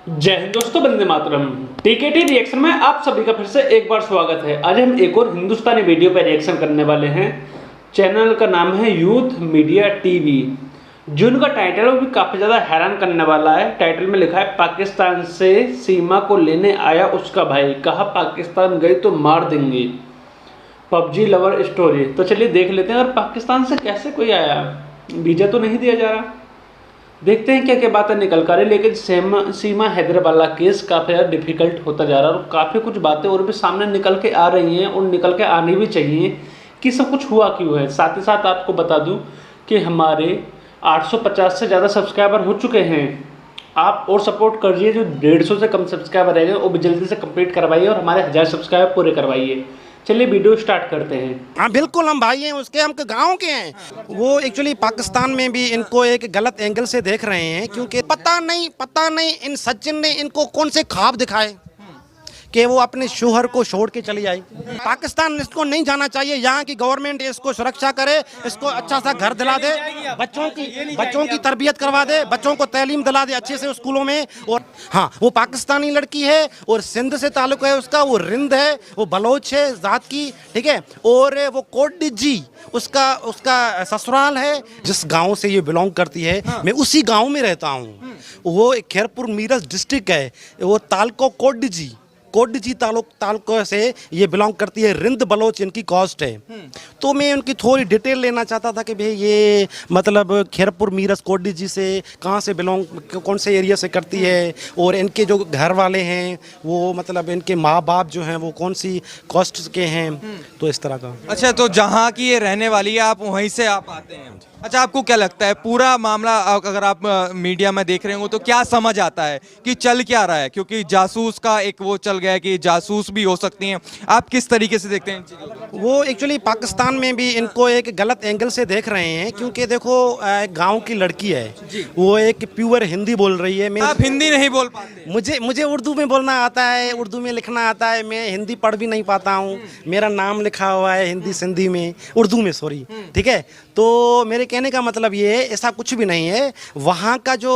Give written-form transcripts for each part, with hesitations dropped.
जय हिंद दोस्तों, वंदे मातरम। टीकेटी रिएक्शन में आप सभी का फिर से एक बार स्वागत है। आज हम एक और हिंदुस्तानी वीडियो पर रिएक्शन करने वाले हैं। चैनल का नाम है यूथ मीडिया टीवी। जिनका टाइटल है वो भी काफ़ी ज़्यादा हैरान करने वाला है। टाइटल में लिखा है, पाकिस्तान से सीमा को लेने आया उसका भाई, कहा पाकिस्तान गई तो मार देंगे। PUBG lover story. तो चलिए देख लेते हैं। और पाकिस्तान से कैसे कोई आया, वीज़ा तो नहीं दिया जा रहा। देखते हैं क्या क्या बातें निकल कर रही। लेकिन सीमा हैदर वाला केस काफ़ी ज़्यादा डिफिकल्ट होता जा रहा है और काफ़ी कुछ बातें और भी सामने निकल के आ रही हैं और निकल के आनी भी चाहिए कि सब कुछ हुआ क्यों है। साथ ही साथ आपको बता दूं कि हमारे 850 से ज़्यादा सब्सक्राइबर हो चुके हैं। आप और सपोर्ट करिए। जो 150 से कम सब्सक्राइबर रहेंगे वो भी जल्दी से कंप्लीट करवाइए और हमारे 1000 सब्सक्राइबर पूरे करवाइए। चलिए वीडियो स्टार्ट करते हैं। हाँ बिल्कुल, हम भाई हैं उसके, हम गांव के हैं। वो एक्चुअली पाकिस्तान में भी इनको एक गलत एंगल से देख रहे हैं, क्योंकि पता नहीं इन सचिन ने इनको कौन से ख्वाब दिखाए कि वो अपने शोहर को छोड़ के चली आई। पाकिस्तान इसको नहीं जाना चाहिए। यहाँ की गवर्नमेंट इसको सुरक्षा करे, इसको अच्छा सा घर दिला दे, बच्चों की तरबियत करवा दे, बच्चों को तालीम दिला दे अच्छे से स्कूलों में। और हाँ, वो पाकिस्तानी लड़की है और सिंध से ताल्लुक है उसका, वो रिंद है, वो बलोच है जात की, ठीक है। और वो कोटडिजी उसका ससुराल है। जिस गांव से ये बिलोंग करती है, मैं उसी गांव में रहता हूँ। वो खैरपुर मीरठ डिस्ट्रिक्ट है। वो तालको कोटडिजी तालुका से ये बिलोंग करती है। रिंद बलोच इनकी कास्ट है। तो मैं उनकी थोड़ी डिटेल लेना चाहता था कि भाई ये मतलब खैरपुर मीरठ कोटडिजी से कहाँ से बिलोंग, कौन से एरिया से करती है, और इनके जो घर वाले हैं वो मतलब इनके माँ बाप जो हैं वो कौन सी कास्ट के हैं। तो इस तरह का। अच्छा, तो जहाँ की ये रहने वाली है, आप वहीं से आप आते हैं। अच्छा, आपको क्या लगता है पूरा मामला अगर आप मीडिया में देख रहे हो तो क्या समझ आता है कि चल क्या रहा है? क्योंकि जासूस का एक वो चल गया है कि जासूस भी हो सकती हैं। आप किस तरीके से देखते हैं इन चीज़ों को? वो एक्चुअली पाकिस्तान में भी इनको एक गलत एंगल से देख रहे हैं, क्योंकि देखो गांव की लड़की है, वो एक प्योर हिंदी बोल रही है। आप हिंदी नहीं बोल पाते? मुझे उर्दू में बोलना आता है, उर्दू में लिखना आता है। मैं हिंदी पढ़ भी नहीं पाता हूँ। मेरा नाम लिखा हुआ है हिंदी सिंधी में, उर्दू में, सॉरी, ठीक है। तो मेरे कहने का मतलब ये है, ऐसा कुछ भी नहीं है। वहाँ का जो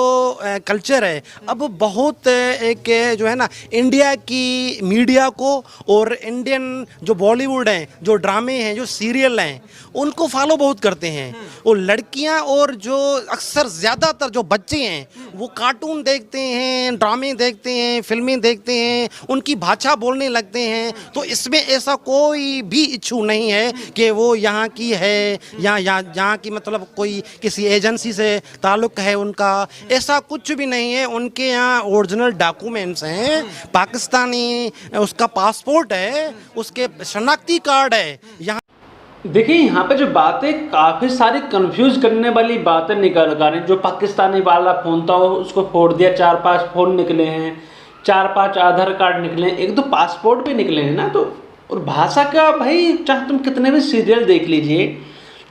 कल्चर है अब बहुत एक जो है ना, इंडिया की मीडिया को और इंडियन जो बॉलीवुड हैं, जो ड्रामे हैं, जो सीरियल हैं, उनको फॉलो बहुत करते हैं। और लड़कियाँ और जो अक्सर ज़्यादातर जो बच्चे हैं वो कार्टून देखते हैं, ड्रामे देखते हैं, फिल्में देखते हैं, उनकी भाषा बोलने लगते हैं। तो इसमें ऐसा कोई भी इशू नहीं है कि वो यहाँ की है या यहाँ की मतलब कोई किसी एजेंसी से ताल्लुक़ है उनका, ऐसा कुछ भी नहीं है। उनके यहाँ ओरिजिनल डॉक्यूमेंट्स हैं, पाकिस्तानी उसका पासपोर्ट है, उसके शनाख्ती कार्ड है। यहाँ देखिए, यहाँ पे जो बातें काफ़ी सारी कंफ्यूज करने वाली बातें निकल कर रही हैं। जो पाकिस्तानी वाला फ़ोन था उसको फोड़ दिया, 4-5 फ़ोन निकले हैं, 4-5 आधार कार्ड निकले हैं, एक तो पासपोर्ट भी निकले हैं ना। तो और भाषा का भाई, चाहे तुम कितने भी सीरियल देख लीजिए,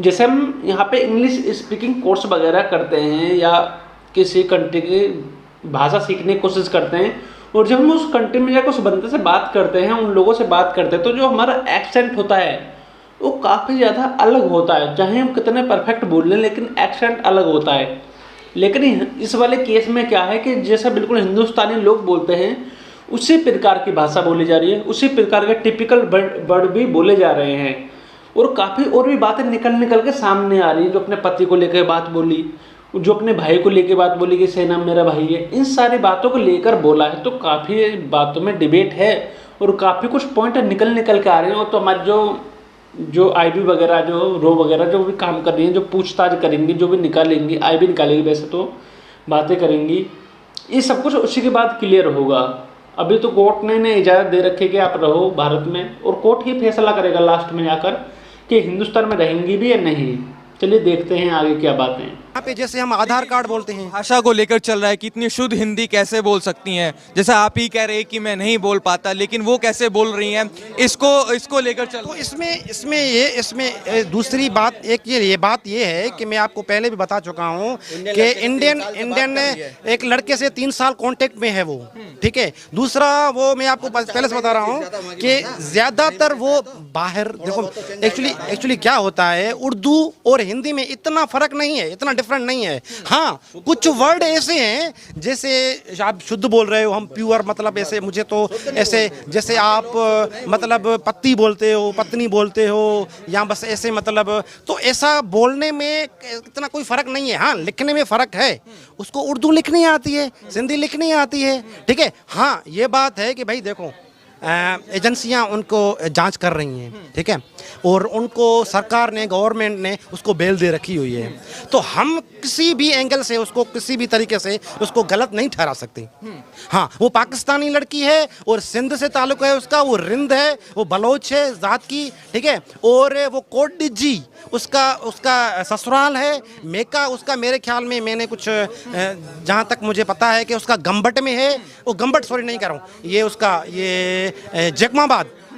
जैसे हम यहाँ पे इंग्लिश स्पीकिंग कोर्स वगैरह करते हैं या किसी कंट्री की भाषा सीखने की कोशिश करते हैं, और जब हम उस कंट्री में जाकर उस बंदे से बात करते हैं, उन लोगों से बात करते हैं, तो जो हमारा एक्सेंट होता है वो काफ़ी ज़्यादा अलग होता है। चाहे हम कितने परफेक्ट बोल लें, लेकिन एक्सेंट अलग होता है। लेकिन इस वाले केस में क्या है कि जैसा बिल्कुल हिंदुस्तानी लोग बोलते हैं उसी प्रकार की भाषा बोली जा रही है, उसी प्रकार के टिपिकल वर्ड भी बोले जा रहे हैं। और काफ़ी और भी बातें निकल के सामने आ रही है। जो अपने पति को लेकर बात बोली, जो अपने भाई को लेकर बात बोली कि सेना मेरा भाई है, इन सारी बातों को लेकर बोला है। तो काफ़ी बातों में डिबेट है और काफ़ी कुछ पॉइंट निकल के आ रहे हैं। और तो हमारे जो आईबी वगैरह, जो रो वगैरह जो भी काम कर रही हैं, जो पूछताछ करेंगी, जो भी निकालेंगी, आईबी निकालेगी, वैसे तो बातें करेंगी, ये सब कुछ उसी के बाद क्लियर होगा। अभी तो कोर्ट ने इजाज़त दे रखी कि आप रहो भारत में, और कोर्ट ही फैसला करेगा लास्ट में जाकर कि हिंदुस्तान में रहेंगी भी या नहीं। चलिए देखते हैं आगे क्या बातें हैं। यहाँ पे जैसे हम आधार कार्ड बोलते हैं, भाषा को लेकर चल रहा है कि इतनी शुद्ध हिंदी कैसे बोल सकती हैं। जैसा आप ही कह रहे हैं कि मैं नहीं बोल पाता, लेकिन वो कैसे बोल रही हैं, इसको लेकर चल। तो इसमें दूसरी बात ये बात ये है कि मैं आपको पहले भी बता चुका हूँ कि इंडियन एक लड़के से 3 साल कांटेक्ट में है वो, ठीक है। दूसरा, वो मैं आपको पहले से बता रहा हूँ कि ज़्यादातर वो बाहर, देखो एक्चुअली क्या होता है, उर्दू और हिंदी में इतना फ़र्क नहीं है, इतना डिफरेंट नहीं है। हाँ, कुछ वर्ड ऐसे हैं जैसे आप शुद्ध बोल रहे हो, हम प्योर, मतलब ऐसे मुझे तो ऐसे जैसे आप मतलब पत्ती बोलते हो, पत्नी बोलते हो, या बस ऐसे मतलब, तो ऐसा बोलने में इतना कोई फ़र्क नहीं है। हाँ, लिखने में फ़र्क है, उसको उर्दू लिखनी आती है, सिंधी लिखनी आती है, ठीक है। हाँ, ये बात है कि भाई देखो, एजेंसियां उनको जांच कर रही हैं, ठीक है, और उनको सरकार ने, गवर्नमेंट ने उसको बेल दे रखी हुई है, तो हम किसी भी एंगल से उसको, किसी भी तरीके से उसको गलत नहीं ठहरा सकते। हाँ, वो पाकिस्तानी लड़की है और सिंध से ताल्लुक है उसका, वो रिंद है, वो बलोच है ज़ात की, ठीक है, और वो कोट डिजी उसका ससुराल है, मेका उसका, मेरे ख्याल में, मैंने कुछ जहाँ तक मुझे पता है कि उसका गंबट में है, वो गंबट, सॉरी नहीं कर रहा हूँ, ये उसका ये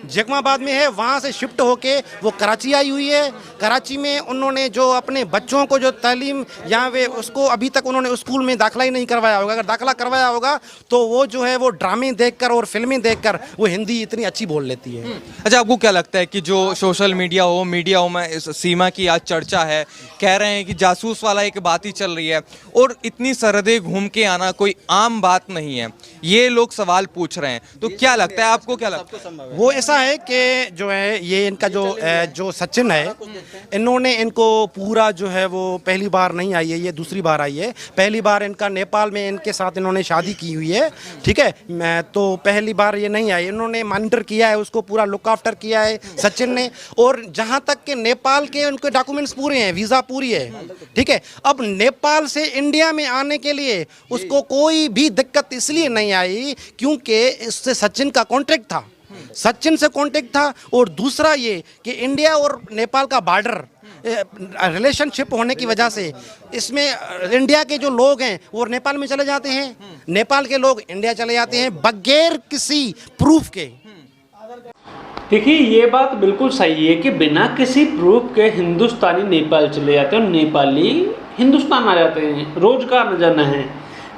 जैकमाबाद में है। वहाँ से शिफ्ट होके वो कराची आई हुई है। कराची में उन्होंने जो अपने बच्चों को जो तालीम, यहाँ वे उसको अभी तक उन्होंने स्कूल में दाखिला ही नहीं करवाया होगा। अगर दाखिला करवाया होगा तो वो जो है वो ड्रामे देखकर और फिल्में देखकर वो हिंदी इतनी अच्छी बोल लेती है। अच्छा, आपको क्या लगता है कि जो सोशल मीडिया हो, मीडिया हो में इस सीमा की आज चर्चा है, कह रहे हैं कि जासूस वाला एक बात ही चल रही है और इतनी सरहदें घूम के आना कोई आम बात नहीं है, ये लोग सवाल पूछ रहे हैं, तो क्या लगता है आपको, क्या लगता है? वो ऐसा है कि जो है ये इनका जो सचिन है, इन्होंने इनको पूरा जो है वो पहली बार नहीं आई है, ये दूसरी बार आई है। पहली बार इनका नेपाल में इनके साथ इन्होंने शादी की हुई है, ठीक है, तो पहली बार ये नहीं आई, इन्होंने मॉनिटर किया है उसको, पूरा लुक आफ्टर किया है सचिन ने। और जहाँ तक कि नेपाल के उनके डॉक्यूमेंट्स पूरे हैं, वीज़ा पूरी है, ठीक है। अब नेपाल से इंडिया में आने के लिए उसको कोई भी दिक्कत इसलिए नहीं आई क्योंकि इससे सचिन का कॉन्ट्रैक्ट था, सचिन से कॉन्टेक्ट था। और दूसरा ये कि इंडिया और नेपाल का बॉर्डर रिलेशनशिप होने की वजह से इसमें इंडिया के जो लोग हैं वो नेपाल में चले जाते हैं, नेपाल के लोग इंडिया चले जाते हैं बगैर किसी प्रूफ के। देखिए, ये बात बिल्कुल सही है कि बिना किसी प्रूफ के हिंदुस्तानी नेपाल चले जाते हैं और नेपाली हिंदुस्तान आ जाते हैं, रोजगार न जाना है।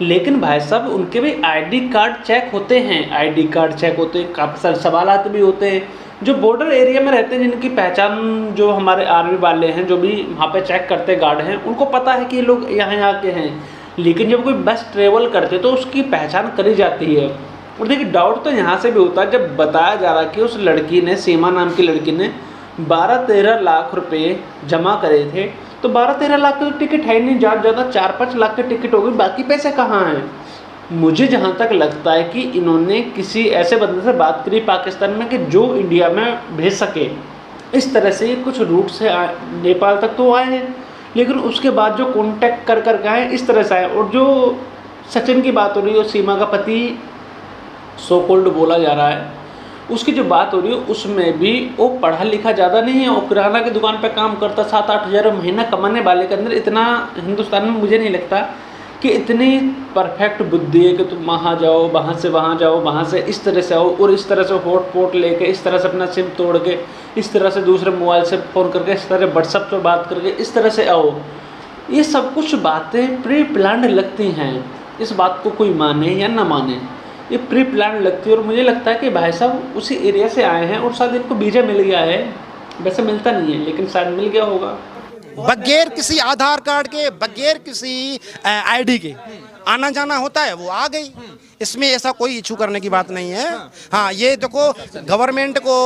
लेकिन भाई साहब, उनके भी आईडी कार्ड चेक होते हैं, आईडी कार्ड चेक होते हैं, काफ़ी सारे सवालात भी होते हैं। जो बॉर्डर एरिया में रहते हैं, जिनकी पहचान जो हमारे आर्मी वाले हैं, जो भी वहाँ पे चेक करते गार्ड हैं, उनको पता है कि ये लोग यहाँ के हैं। लेकिन जब कोई बस ट्रेवल करते तो उसकी पहचान करी जाती है। और देखिए, डाउट तो यहाँ से भी होता है जब बताया जा रहा है कि उस लड़की ने, सीमा नाम की लड़की ने 12-13 लाख रुपये जमा करे थे, तो 12-13 लाख की टिकट है नहीं, ज़्यादा 4-5 लाख की टिकट होगी, बाकी पैसे कहाँ हैं। मुझे जहाँ तक लगता है कि इन्होंने किसी ऐसे बंदे से बात करी पाकिस्तान में कि जो इंडिया में भेज सके, इस तरह से कुछ रूट से नेपाल तक तो आए हैं, लेकिन उसके बाद जो कॉन्टैक्ट कर आए, इस तरह से आए। और जो सचिन की बात हो रही है, सीमा का पति सो कॉल्ड बोला जा रहा है, उसकी जो बात हो रही है उसमें भी वो पढ़ा लिखा ज़्यादा नहीं है, वो किराना की दुकान पे काम करता, 7-8 हज़ार महीना कमाने वाले के अंदर इतना हिंदुस्तान में मुझे नहीं लगता कि इतनी परफेक्ट बुद्धि है कि तुम वहाँ जाओ, वहाँ से वहाँ जाओ, वहाँ से इस तरह से आओ, और इस तरह से हॉटस्पॉट लेके, इस तरह से अपना सिम तोड़ के, इस तरह से दूसरे मोबाइल से फ़ोन करके, इस तरह व्हाट्सएप पर बात करके, इस तरह से आओ। ये सब कुछ बातें प्री प्लान्ड लगती हैं, इस बात को कोई माने या ना माने, ये प्री प्लान लगती है। और मुझे लगता है कि भाई साहब उसी एरिया से आए हैं और शायद इनको वीज़ा मिल गया है, वैसे मिलता नहीं है लेकिन शायद मिल गया होगा, बगैर किसी आधार कार्ड के, बगैर किसी आईडी के आना जाना होता है, वो आ गई। इसमें ऐसा कोई इशू करने की बात नहीं है। हाँ, ये देखो, गवर्नमेंट को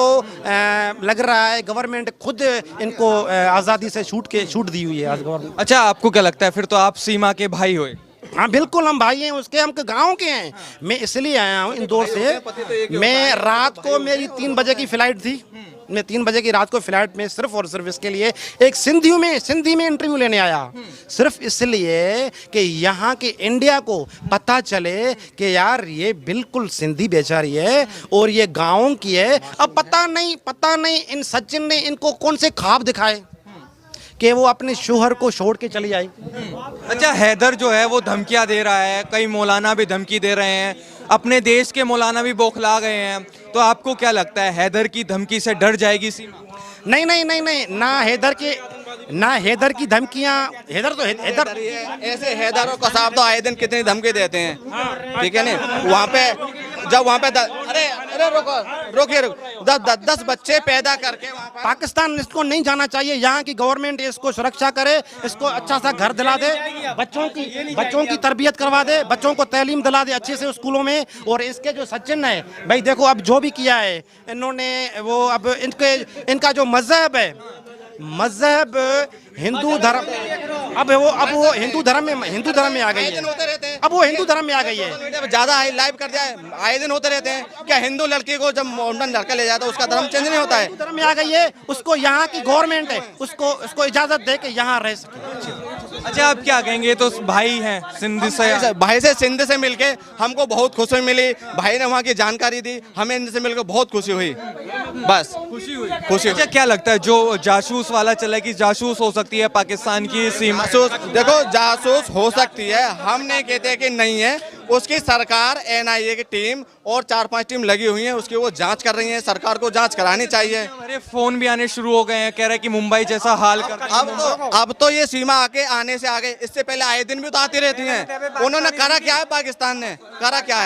लग रहा है, गवर्नमेंट खुद इनको आज़ादी से छूट दी हुई है आज गवर्नमेंट। अच्छा, आपको क्या लगता है, फिर तो आप सीमा के भाई हुए? हाँ बिल्कुल, हम भाई हैं उसके, हम गांव के हैं। मैं इसलिए आया हूँ इंदौर से। मैं रात को, मेरी 3 बजे की फ्लाइट थी, मैं 3 बजे की रात को फ्लाइट में सिर्फ और सिर्फ इसके लिए एक सिंधी में इंटरव्यू लेने आया, सिर्फ इसलिए कि यहाँ के इंडिया को पता चले कि यार ये बिल्कुल सिंधी बेचारी है और ये गाँव की है। अब पता नहीं इन सचिन ने इनको कौन से ख्वाब दिखाए कि वो अपने शोहर को छोड़ के चली आई। अच्छा, हैदर जो है वो धमकियां दे रहा है, कई मौलाना भी धमकी दे रहे हैं, अपने देश के मौलाना भी बौखला गए हैं, तो आपको क्या लगता है, हैदर की धमकी से डर जाएगी सीमा? नहीं, ना हैदर की धमकियां, हैदर ऐसे हैदर और कसाब तो आए दिन कितनी धमकी देते हैं, ठीक है ना। वहाँ पे जब वहाँ पे अरे अरे रोकिए 10 बच्चे पैदा करके वहाँ पर पाकिस्तान इसको नहीं जाना चाहिए। यहाँ की गवर्नमेंट इसको सुरक्षा करे, इसको अच्छा सा घर दिला दे, बच्चों की तरबियत करवा दे, बच्चों को तालीम दिला दे अच्छे से स्कूलों में। और इसके जो सचिन है भाई, देखो अब जो भी किया है इन्होंने, वो अब इनका जो मजहब है, मजहब हिंदू धर्म, अब वो हिंदू धर्म में आ गई है। अब वो हिंदू धर्म में आ गई है। ज्यादा लाइव कर दिया है, आए दिन होते रहते हैं। क्या हिंदू लड़की को जब मॉडर्न लड़का ले जाता है उसका धर्म चेंज नहीं होता है? हिंदू धर्म में आ गई है। उसको यहाँ की गवर्नमेंट है, उसको इजाजत दे के यहाँ रह सके। अच्छा, आप क्या कहेंगे? तो भाई हैं सिंध से, भाई से सिंध से मिलके हमको बहुत खुशी मिली। भाई ने वहाँ की जानकारी दी, हमें इनसे मिलकर बहुत खुशी हुई। बस खुशी हुई। अच्छा, क्या लगता है जो जासूस वाला चला है कि जासूस हो सकती है पाकिस्तान की सीमा? देखो जासूस हो सकती है, हम नहीं कहते कि नहीं है। उसकी सरकार NIA की टीम और 4-5 टीम लगी हुई है, उसकी वो जांच कर रही है। सरकार को जांच करानी चाहिए। हमारे फोन भी आने शुरू हो गए हैं, कह रहे हैं कि मुंबई जैसा हाल कर। अब तो ये सीमा आके आने से आ गए। इससे पहले आए दिन भी तो आती रहती हैं। उन्होंने करा क्या है? पाकिस्तान ने करा क्या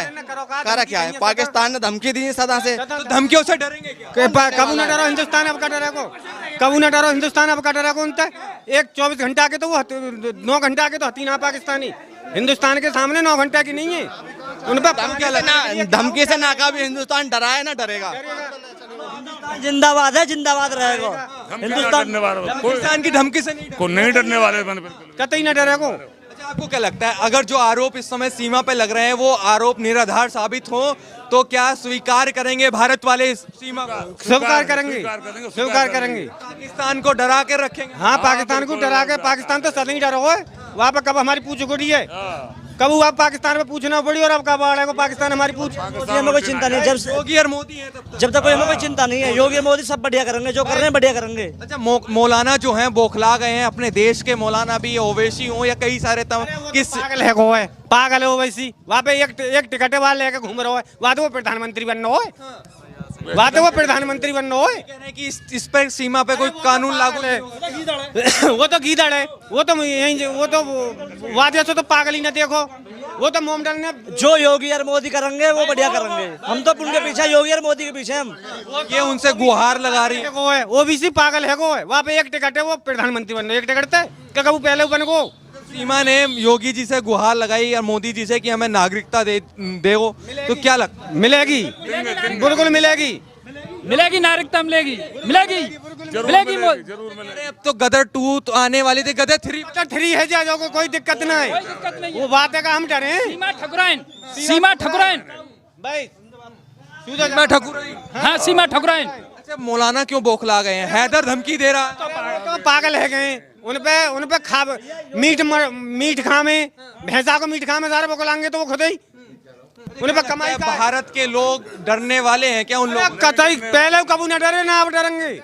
है? पाकिस्तान ने धमकी दी है सदा से। तो धमकियों से डरेंगे क्या? कबू न डरो हिंदुस्तान अब का डरे को, कबू न डरो हिंदुस्तान अब का डरे को। एक 24 घंटा के तो वो 9 घंटा के तो हती ना पाकिस्तानी। हिंदुस्तान के सामने 9 घंटा की नहीं है। उन पर धमकी से नाकाबी हिंदुस्तान डरा है ना डरेगा। जिंदाबाद है, जिंदाबाद रहेगा पाकिस्तान की धमकी से नहीं डरने वाले कतई न डरे को। अच्छा, आपको क्या लगता है अगर जो आरोप इस समय सीमा पे लग रहे हैं वो आरोप निराधार साबित हो तो क्या स्वीकार करेंगे भारत वाले इस सीमा को? स्वीकार करेंगे। पाकिस्तान को डरा के रखेंगे? हाँ, पाकिस्तान को डरा के। पाकिस्तान तो सदा ही डरो है। वहाँ पे कब हमारी पूछ उगड़ी है, कब आप पाकिस्तान में पूछना पड़ी और अब कब आ रहा है पाकिस्तान हमारी पूछ। हमें कोई चिंता नहीं, जब योगी और मोदी है जब तक कोई हमें कोई चिंता नहीं है। योगी और मोदी सब बढ़िया करेंगे, जो कर रहे हैं बढ़िया करेंगे। अच्छा, मौलाना जो हैं बौखला गए हैं, अपने देश के मौलाना भी ओवैसी हो या कई सारे किस पागल है ओवैसी। वहाँ पे एक टिकट वाले लेके घूम रहा है। वहाँ तो वो प्रधानमंत्री बनना हो, कह रहे हैं कि इस पर सीमा पे कोई कानून लागू है। वो तो गीदड़ है। वो तो वादे से तो पागल ही न देखो। वो तो मोमडन ने जो योगी और मोदी करेंगे वो बढ़िया करेंगे। हम तो उनके पीछे, योगी और मोदी के पीछे हम। ये उनसे गुहार लगा रही है। ओबीसी पागल है को है। वहाँ पे एक टिकट है, वो प्रधानमंत्री बनना। एक टिकट थे क्या कबू पहले बन को। सीमा ने योगी जी से गुहार लगाई और मोदी जी से कि हमें नागरिकता दे तो क्या लगता है? मिलेगी, बिल्कुल मिलेगी। नागरिकता मिलेगी। अरे अब तो गदर 2 तो आने वाली थी, गदर 3 है। जा जाओ, कोई दिक्कत नहीं है। वो बात है का हम डरे। सीमा ठकुराइन भाई, हाँ, सीमा ठकुराइन। अच्छा, मौलाना क्यों बौखला गए हैं? हैदर धमकी दे रहा है। तो पागल है गए। उन पे खा मीट खामे, भैंसा को मीट खामे सारे बकलाएंगे तो वो खुद ही उन पे कमाई। भारत के लोग डरने वाले हैं क्या उन लोग? कतई पहले कबू न डरे ना अब डरेंगे।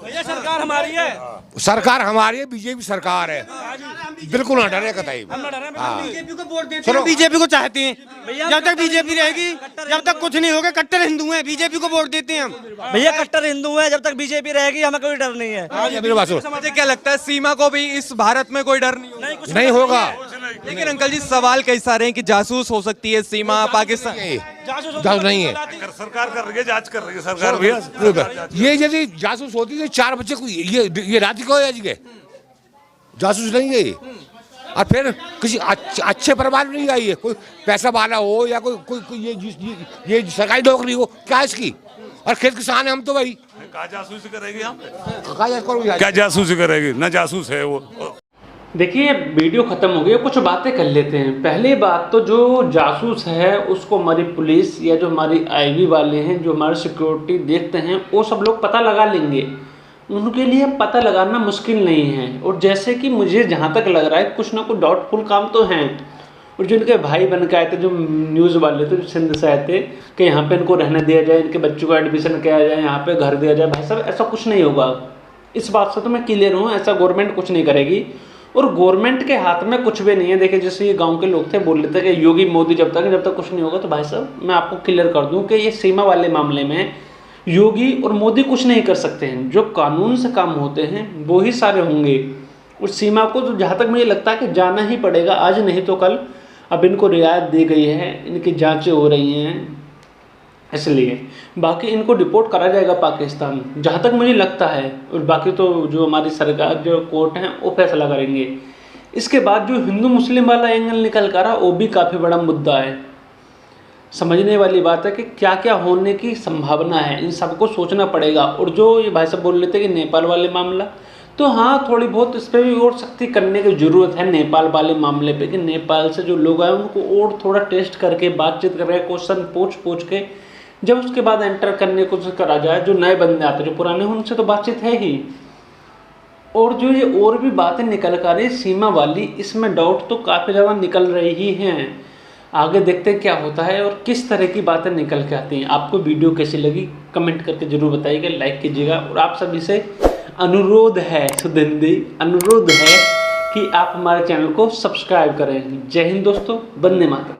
सरकार हमारी है, सरकार हमारी है, बीजेपी सरकार है, बिल्कुल ना डरे कतई। बीजेपी को वोट देते हैं, बीजेपी को चाहते हैं। जब तक बीजेपी रहेगी, जब तक कुछ नहीं होगा। कट्टर हिंदू हैं, बीजेपी को वोट देते हैं हम। भैया कट्टर हिंदू हैं, जब तक बीजेपी रहेगी हमें कोई डर नहीं है। समझे क्या लगता है सीमा को भी इस भारत में कोई डर नहीं होगा। लेकिन अंकल जी सवाल कई सारे हैं कि जासूस हो सकती है सीमा पाकिस्तान। जासूस नहीं है, सरकार कर रही है, जांच कर रही है सरकार भैया। ये यदि जासूस होती तो 4 बच्चे को ये रात को जासूस नहीं है। और फिर किसी अच्छे परिवार में नहीं आई है, कोई पैसा वाला हो या कोई ये सरकारी नौकरी हो, क्या इसकी। और खेत किसान है हम तो भाई। क्या जासूसी करेगी हम? क्या जासूसी करेगी? ना जासूस है वो। देखिए वीडियो ख़त्म हो गई, कुछ बातें कर लेते हैं। पहली बात तो जो जासूस है उसको हमारी पुलिस या जो हमारी आईबी वाले हैं, जो हमारी सिक्योरिटी देखते हैं, वो सब लोग पता लगा लेंगे। उनके लिए पता लगाना मुश्किल नहीं है। और जैसे कि मुझे जहाँ तक लग रहा है कुछ ना कुछ डाउटफुल काम तो हैं। और जो इनके भाई बन के आए थे, जो न्यूज़ वाले थे, जो सिंध से आए थे कि यहाँ पे इनको रहने दिया जाए, इनके बच्चों को एडमिशन किया जाए, यहाँ पे घर दिया जाए। भाई साहब ऐसा कुछ नहीं होगा। इस बात से तो मैं क्लियर हूँ, ऐसा गवर्नमेंट कुछ नहीं करेगी। और गवर्नमेंट के हाथ में कुछ भी नहीं है। देखिए जैसे ये गांव के लोग थे बोल रहे थे कि योगी मोदी जब तक कुछ नहीं होगा। तो भाई साहब मैं आपको क्लियर कर दूं कि ये सीमा वाले मामले में योगी और मोदी कुछ नहीं कर सकते हैं। जो कानून से काम होते हैं वो ही सारे होंगे। उस सीमा को तो जहाँ तक मुझे लगता है कि जाना ही पड़ेगा, आज नहीं तो कल। अब इनको रियायत दी गई है, इनकी जांचें हो रही हैं, इसलिए बाकी इनको डिपोर्ट करा जाएगा पाकिस्तान, जहाँ तक मुझे लगता है। और बाकी तो जो हमारी सरकार, जो कोर्ट हैं, वो फैसला करेंगे। इसके बाद जो हिंदू मुस्लिम वाला एंगल निकल कर रहा, वो भी काफ़ी बड़ा मुद्दा है। समझने वाली बात है कि क्या क्या होने की संभावना है, इन सबको सोचना पड़ेगा। और जो ये भाई साहब बोल रहे थे कि नेपाल वाले मामला, तो हाँ थोड़ी बहुत इस पर भी और सख्ती करने की ज़रूरत है नेपाल वाले मामले पे, कि नेपाल से जो लोग आए उनको और थोड़ा टेस्ट करके, बातचीत करके, क्वेश्चन पूछ के जब उसके बाद एंटर करने को करा जाए। जो नए बंदे आते जो पुराने, उनसे तो बातचीत है ही। और जो ये और भी बातें निकल कर रही सीमा वाली, इसमें डाउट तो काफ़ी ज़्यादा निकल रही ही हैं। आगे देखते हैं क्या होता है और किस तरह की बातें निकल के आती हैं। आपको वीडियो कैसी लगी कमेंट करके ज़रूर बताइएगा, लाइक कीजिएगा। और आप सभी से अनुरोध है, सुधिंदी अनुरोध है कि आप हमारे चैनल को सब्सक्राइब करें। जय हिंद दोस्तों, वंदे मातरम।